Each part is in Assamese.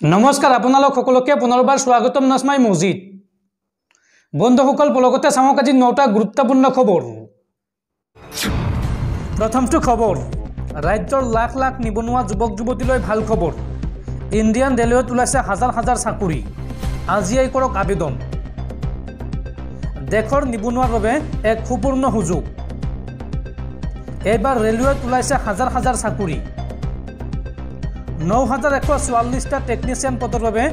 নমস্কাৰ আপোনালোক সকলোকে পুনৰবাৰ স্বাগতম নাজমাই মছজিদ বন্ধুসকল পলকতে চাওক আজি 9টা গুৰুত্বপূৰ্ণ খবৰ প্ৰথমটো খবৰ ৰাজ্যৰ লাখ লাখ নিবনুৱা যুৱক যুৱতীলৈ ভাল খবৰ ইণ্ডিয়ান ৰেলৱেত ওলাইছে হাজাৰ হাজাৰ চাকৰি আজিয়েই কৰক আবেদন দেশৰ নিবনুৱাৰ বাবে এক সুবৰ্ণ সুযোগ এইবাৰ ৰেলৱেত ওলাইছে হাজাৰ হাজাৰ চাকৰি 9144টা টেকনিচিয়ান পদৰ বাবে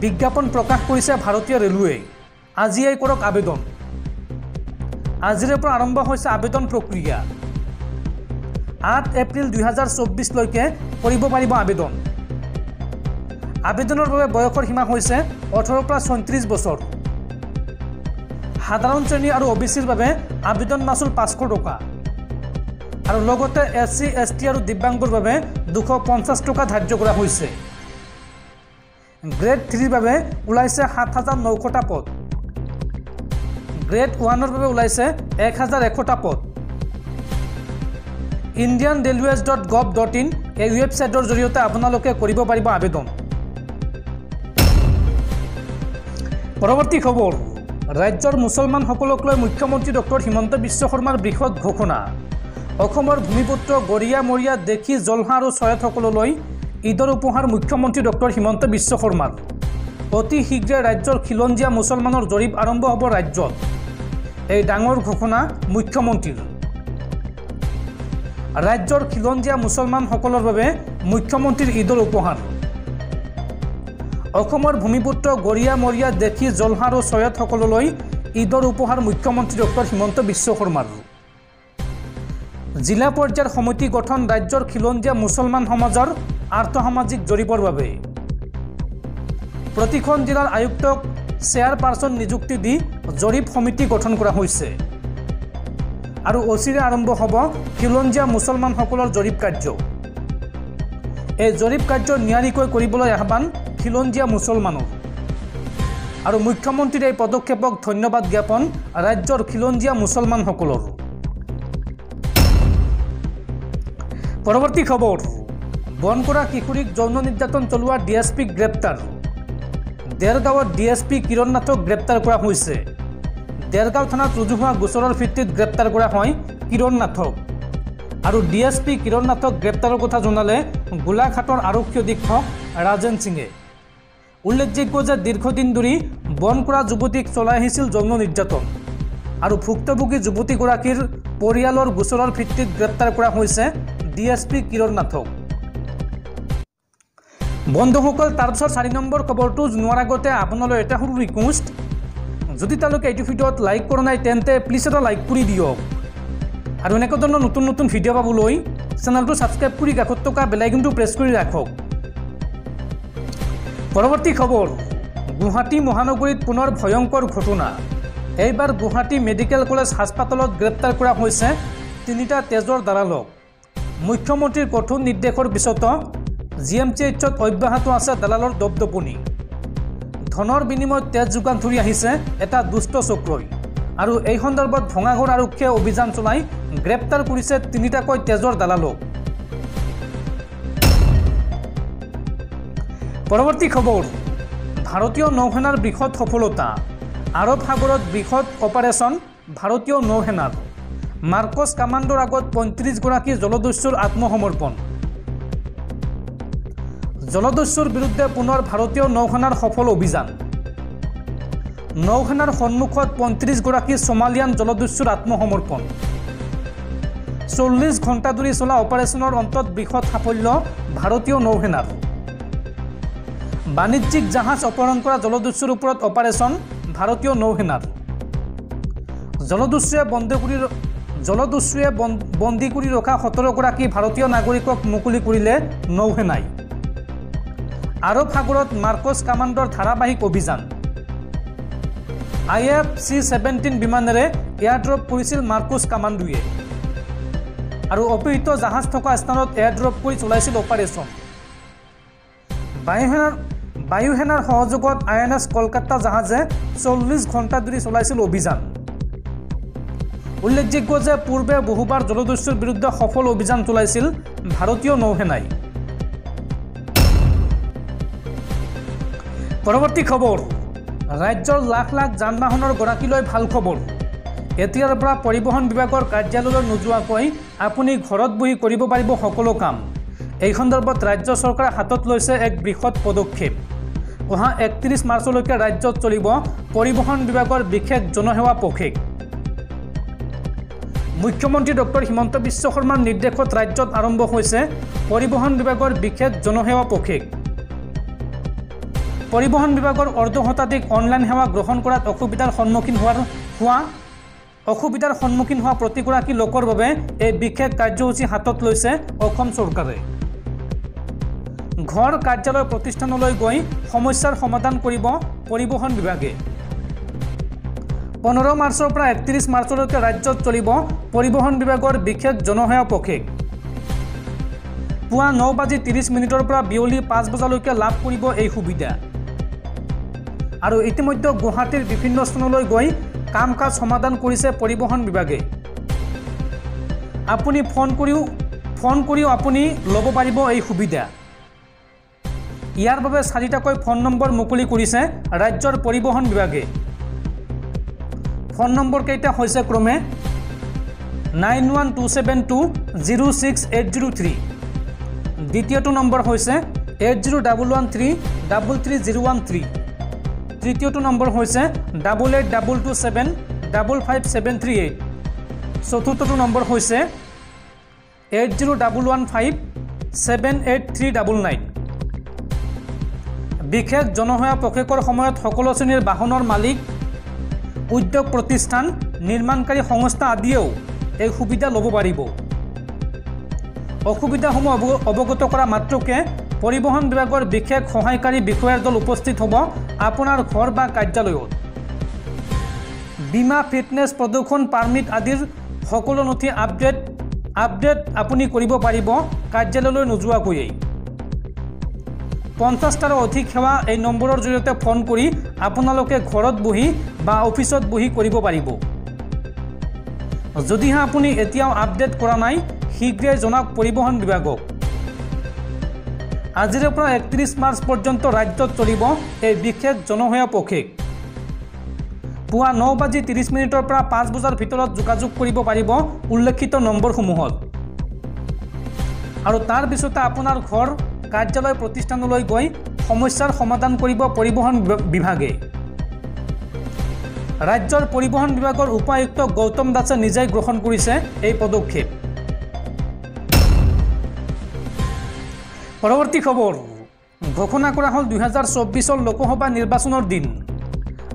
বিজ্ঞাপন প্ৰকাশ কৰিছে ভাৰতীয় ৰেলৱে আজিয়েই কৰক আবেদন আজিৰে পৰা আৰম্ভ হৈছে আবেদন প্ৰক্ৰিয়া 8 এপ্ৰিল 2024 লৈকে কৰিব পাৰিব আবেদন আবেদনৰ বাবে বয়সৰ সীমা হৈছে 18 পৰা 34 বছৰ সাধাৰণ শ্ৰেণী আৰু ওবিচিৰ বাবে আবেদন মাচুল 500 টকা আৰু লগতে এসসি এসটি আৰু দিব্যাংগৰ বাবে 250 টকা ধাৰ্য কৰা হৈছে গ্ৰেড 3 ৰ বাবে ওলাইছে 7900টা পদ গ্ৰেড 1 ৰ বাবে ওলাইছে 1100টা পদ indianrailways.gov.in এই ওয়েবসাইটৰ জৰিয়তে আপোনালোকে কৰিব পাৰিব আবেদন পৰৱৰ্তী খবৰ ৰাজ্যৰ মুছলমান সকলক লৈ মুখ্যমন্ত্ৰী ডক্টৰ হিমন্ত বিশ্ব শৰ্মাৰ বৃহৎ ঘোষণা অসমৰ ভূমিপুত্ৰ গৰিয়া মৰিয়া দেখি জলহা আৰু ছয়তসকললৈ ঈদৰ উপহাৰ মুখ্যমন্ত্ৰী ডক্টৰ হিমন্ত বিশ্ব শৰ্মাৰ অতি শীঘ্ৰে ৰাজ্যৰ খিলঞ্জীয়া মুছলমানৰ জৰীপ আৰম্ভ হ'ব ৰাজ্যত এই ডাঙৰ ঘোষণা মুখ্যমন্ত্ৰীৰ ৰাজ্যৰ খিলঞ্জীয়া মুছলমানসকলৰ বাবে মুখ্যমন্ত্ৰীৰ ঈদৰ উপহাৰ অসমৰ ভূমিপুত্ৰ গৰিয়া মৰিয়া দেখি জলহা আৰু ছয়তসকললৈ ঈদৰ উপহাৰ মুখ্যমন্ত্ৰী ডক্টৰ হিমন্ত বিশ্ব শৰ্মাৰ জিলা পৰ্যায়ৰ সমিতি গঠন ৰাজ্যৰ খিলঞ্জীয়া মুছলমান সমাজৰ আৰ্থসামাজিক জৰীপৰ বাবে প্ৰতিখন জিলাৰ আয়ুক্তক চেয়াৰপাৰ্চন নিযুক্তি দি জৰীপ সমিতি গঠন কৰা হৈছে আৰু অচিৰে আৰম্ভ হ'ব খিলঞ্জীয়া মুছলমানসকলৰ জৰীপ কাৰ্য এই জৰীপ কাৰ্য নিয়াৰিকৈ কৰিবলৈ আহ্বান খিলঞ্জীয়া মুছলমানৰ আৰু মুখ্যমন্ত্ৰীৰ এই পদক্ষেপক ধন্যবাদ জ্ঞাপন ৰাজ্যৰ খিলঞ্জীয়া মুছলমানসকলৰ পৰৱৰ্তী খবৰ বনকৰা কিশোৰীক যৌন নিৰ্যাতন চলোৱা ডিএছপিক গ্ৰেপ্তাৰ দেৰগাঁৱত ডিএছপি কিৰণ নাথক গ্ৰেপ্তাৰ কৰা হৈছে দেৰগাঁও থানাত ৰুজু হোৱা গোচৰৰ ভিত্তিত গ্ৰেপ্তাৰ কৰা হয় কিৰণ নাথক আৰু ডিএছপি কিৰণ নাথক গ্ৰেপ্তাৰৰ কথা জনালে গোলাঘাটৰ আৰক্ষী অধীক্ষক ৰাজেন সিঙে উল্লেখযোগ্য যে দীৰ্ঘদিন ধৰি বনকৰা যুৱতীক চলাই আহিছিল যৌন নিৰ্যাতন আৰু ভুক্তভোগী যুৱতীগৰাকীৰ পৰিয়ালৰ গোচৰৰ ভিত্তিত গ্ৰেপ্তাৰ কৰা হৈছে ডিএছপি কিৰণ নাথক বন্ধুসকল তাৰপিছত 4 নম্বৰ খবৰটো জনোৱাৰ আগতে আপোনালৈ এটা সৰু ৰিকুৱেষ্ট যদি তালৈকে এইটো ভিডিঅ'ত লাইক কৰা নাই তেন্তে প্লিজ এটা লাইক কৰি দিয়ক আৰু এনেকুৱা ধৰণৰ নতুন নতুন ভিডিঅ' পাবলৈ চেনেলটো ছাবস্ক্ৰাইব কৰি কাষত থকা বেল আইকনটো প্ৰেছ কৰি ৰাখক পৰৱৰ্তী খবৰ গুৱাহাটী মহানগৰীত পুনৰ ভয়ংকৰ ঘটনা এইবাৰ গুৱাহাটী মেডিকেল কলেজ হাস্পাতালত গ্ৰেপ্তাৰ কৰা হৈছে 3টা তেজৰ দালালক মুখ্যমন্ত্ৰীৰ কঠোৰ নিৰ্দেশৰ পিছত জিএমচিএইচত অব্যাহত আছে দালালৰ দপদপনি ধনৰ বিনিময়ত তেজ যোগান ধৰি আহিছে এটা দুষ্ট চক্ৰই আৰু এই সন্দৰ্ভত ভঙাগড় আৰক্ষীয়ে অভিযান চলাই গ্ৰেপ্তাৰ কৰিছে 3টাকৈ তেজৰ দালালক পৰৱৰ্তী খবৰ ভাৰতীয় নৌসেনাৰ বৃহৎ সফলতা আৰৱ সাগৰত বৃহৎ অপাৰেশ্যন ভাৰতীয় নৌসেনাৰ মাৰ্কছ কামাণ্ডৰ আগত 35 গৰাকী জলদস্যুৰ আত্মসমৰ্পণ জলদস্যুৰ বিৰুদ্ধে পুনৰ ভাৰতীয় নৌসেনাৰ সফল অভিযান নৌসেনাৰ সন্মুখত 35 গৰাকী সোমালিয়ান জলদস্যুৰ আত্মসমৰ্পণ 40 ঘণ্টা ধৰি চলা অপাৰেশ্যনৰ অন্তত বৃহৎ সাফল্য ভাৰতীয় নৌসেনাৰ বাণিজ্যিক জাহাজ অপহৰণ কৰা জলদস্যুৰ ওপৰত অপাৰেশ্যন ভাৰতীয় নৌসেনাৰ জলদস্যুৱে বন্দী কৰি ৰখা 17 গৰাকী ভাৰতীয় নাগৰিকক মুকলি কৰিলে নৌসেনাই আৰৱ সাগৰত মাৰ্কছ কামাণ্ডৰ ধাৰাবাহিক অভিযান IF C-17 বিমানেৰে এয়াৰড্ৰপ কৰিছিল মাৰ্কছ কামাণ্ডোৱে আৰু অপহৃত জাহাজ থকা স্থানত এয়াৰড্ৰপ কৰি চলাইছিল অপাৰেশ্যন বায়ুসেনাৰ সহযোগত INS কলকাতা জাহাজে 40 ঘণ্টা ধৰি চলাইছিল অভিযান উল্লেখযোগ্য যে পূৰ্বে বহুবাৰ জলদস্যুৰ বিৰুদ্ধে সফল অভিযান চলাইছিল ভাৰতীয় নৌসেনাই পৰৱৰ্তী খবৰ ৰাজ্যৰ লাখ লাখ যান বাহনৰ গৰাকীলৈ ভাল খবৰ এতিয়াৰ পৰা পৰিবহণ বিভাগৰ কাৰ্যালয়লৈ নোযোৱাকৈ আপুনি ঘৰত বহি কৰিব পাৰিব সকলো কাম এই সন্দৰ্ভত ৰাজ্য চৰকাৰে হাতত লৈছে এক বৃহৎ পদক্ষেপ অহা 31 মাৰ্চলৈকে ৰাজ্যত চলিব পৰিবহণ বিভাগৰ বিশেষ জনসেৱা পখেক মুখ্যমন্ত্ৰী ডক্টৰ হিমন্ত বিশ্ব শৰ্মাৰ নিৰ্দেশত ৰাজ্যত আৰম্ভ হৈছে পৰিবহণ বিভাগৰ বিশেষ জনসেৱা পখেক পৰিবহণ বিভাগৰ অৰ্ধশতাধিক অনলাইন সেৱা গ্ৰহণ কৰাত অসুবিধাৰ সন্মুখীন হোৱা প্ৰতিগৰাকী লোকৰ বাবে এই বিশেষ কাৰ্যসূচী হাতত লৈছে অসম চৰকাৰে ঘৰ কাৰ্যালয় প্ৰতিষ্ঠানলৈ গৈ সমস্যাৰ সমাধান কৰিব পৰিবহণ বিভাগে 15 মাৰ্চৰ পৰা 31 মাৰ্চলৈকে ৰাজ্যত চলিব পৰিবহণ বিভাগৰ বিশেষ জনসেৱা পখেক পুৱা 9:30 পৰা বিয়লি 5 বজালৈকে লাভ কৰিব এই সুবিধা আৰু ইতিমধ্যে গুৱাহাটীৰ বিভিন্ন স্থানলৈ গৈ কাম কাজ সমাধান কৰিছে পৰিবহণ বিভাগে আপুনি ফোন কৰিও আপুনি ল'ব পাৰিব এই সুবিধা ইয়াৰ বাবে 4টাকৈ ফোন নম্বৰ মুকলি কৰিছে ৰাজ্যৰ পৰিবহণ বিভাগে ফোন নম্বৰ কেইটা হৈছে ক্ৰমে 9127206803 দ্বিতীয়টো নম্বৰ হৈছে 8011333013 তৃতীয়টো নম্বৰ হৈছে 8822755738 চতুৰ্থটো নম্বৰ হৈছে 8011578399 বিশেষ জনসেৱা পখেকৰ সময়ত সকলো শ্ৰেণীৰ বাহনৰ মালিক উদ্যোগ প্ৰতিষ্ঠান নিৰ্মাণকাৰী সংস্থা আদিয়েও এই সুবিধা ল'ব পাৰিব অসুবিধাসমূহ অৱগত কৰা মাত্ৰকে পৰিবহণ বিভাগৰ বিশেষ সহায়কাৰী বিষয়াৰ দল উপস্থিত হ'ব আপোনাৰ ঘৰ বা কাৰ্যালয়ত বীমা ফিটনেছ প্ৰদূষণ পাৰ্মিট আদিৰ সকলো নথি আপডেট আপুনি কৰিব পাৰিব কাৰ্যালয়লৈ নোযোৱাকৈয়ে 50টাৰো অধিক সেৱা এই নম্বৰৰ জৰিয়তে ফোন কৰি আপোনালোকে ঘৰত বহি বা অফিচত বহি কৰিব পাৰিব যদিহে আপুনি এতিয়াও আপডেট কৰা নাই শীঘ্ৰে জনাওক পৰিবহণ বিভাগক আজিৰ পৰা 31 মাৰ্চ পৰ্যন্ত ৰাজ্যত চলিব এই বিশেষ জনসেৱা পখেক পুৱা 9:30 পৰা 5 বজাৰ ভিতৰত যোগাযোগ কৰিব পাৰিব উল্লেখিত নম্বৰসমূহত আৰু তাৰ পিছতে আপোনাৰ ঘৰ কাৰ্যালয় প্ৰতিষ্ঠানলৈ গৈ সমস্যাৰ সমাধান কৰিব পৰিবহণ বিভাগে ৰাজ্যৰ পৰিবহণ বিভাগৰ উপায়ুক্ত গৌতম দাসে নিজেই গ্ৰহণ কৰিছে এই পদক্ষেপ পৰৱৰ্তী খবৰ ঘোষণা কৰা হ'ল 2024 লোকসভা নিৰ্বাচনৰ দিন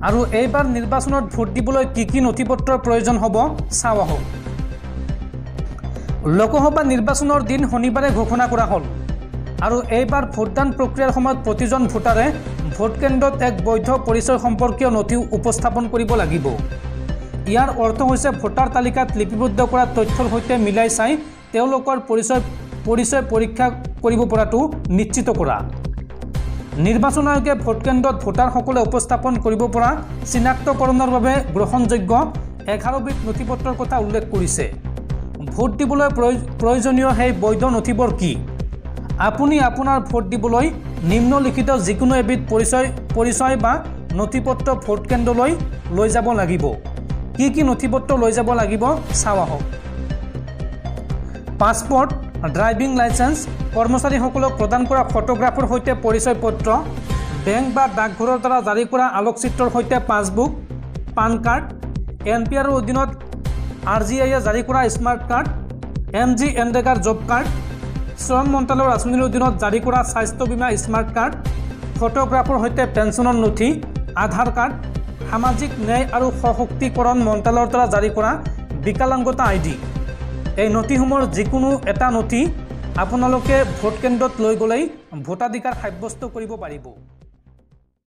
আৰু এইবাৰ নিৰ্বাচনত ভোট দিবলৈ কি নথিপত্ৰৰ প্ৰয়োজন হ'ব চাওঁ আহক লোকসভা নিৰ্বাচনৰ দিন শনিবাৰে ঘোষণা কৰা হ'ল আৰু এইবাৰ ভোটদান প্ৰক্ৰিয়াৰ সময়ত প্ৰতিজন ভোটাৰে ভোট কেন্দ্ৰত এক বৈধ পৰিচয় সম্পৰ্কীয় নথি উপস্থাপন কৰিব লাগিব ইয়াৰ অৰ্থ হৈছে ভোটাৰ তালিকাত লিপিবদ্ধ কৰা তথ্যৰ সৈতে মিলাই চাই তেওঁলোকৰ পৰিচয় পৰীক্ষা কৰিব পৰাটো নিশ্চিত কৰা নিৰ্বাচন আয়োগে ভোট কেন্দ্ৰত ভোটাৰসকলে উপস্থাপন কৰিব পৰা চিনাক্তকৰণৰ বাবে গ্ৰহণযোগ্য 11 বিধ নথিপত্ৰৰ কথা উল্লেখ কৰিছে ভোট দিবলৈ প্ৰয়োজনীয় সেই বৈধ নথিবোৰ কি আপুনি আপোনাৰ ভোট দিবলৈ নিম্নলিখিত যিকোনো এবিধ পৰিচয় বা নথিপত্ৰ ভোট কেন্দ্ৰলৈ লৈ যাব লাগিব কি নথিপত্ৰ লৈ যাব লাগিব চাওঁ আহক পাছপোৰ্ট ড্ৰাইভিং লাইসেন্স কৰ্মচাৰীসকলক প্ৰদান কৰা ফটোগ্ৰাফৰ সৈতে পৰিচয় পত্ৰ বেংক বা ডাকঘৰৰ দ্বাৰা জাৰি কৰা আলোকচিত্ৰৰ সৈতে পাছবুক পান কাৰ্ড এনপিআৰৰ অধীনত আৰজিআইয়ে জাৰি কৰা স্মাৰ্ট কাৰ্ড এমজি এনৰেগাৰ জব কাৰ্ড শ্ৰম মন্ত্ৰালয়ৰ আঁচনিৰ অধীনত জাৰি কৰা স্বাস্থ্য বীমা স্মাৰ্ট কাৰ্ড ফটোগ্ৰাফৰ সৈতে পেঞ্চনৰ নথি আধাৰ কাৰ্ড সামাজিক ন্যায় আৰু সশক্তিকৰণ মন্ত্ৰালয়ৰ দ্বাৰা জাৰি কৰা বিকলাংগতা আইডি এই নথিসমূহৰ যিকোনো এটা নথি আপোনালোকে ভোট কেন্দ্ৰত লৈ গ'লেই ভোটাধিকাৰ সাব্যস্ত কৰিব পাৰিব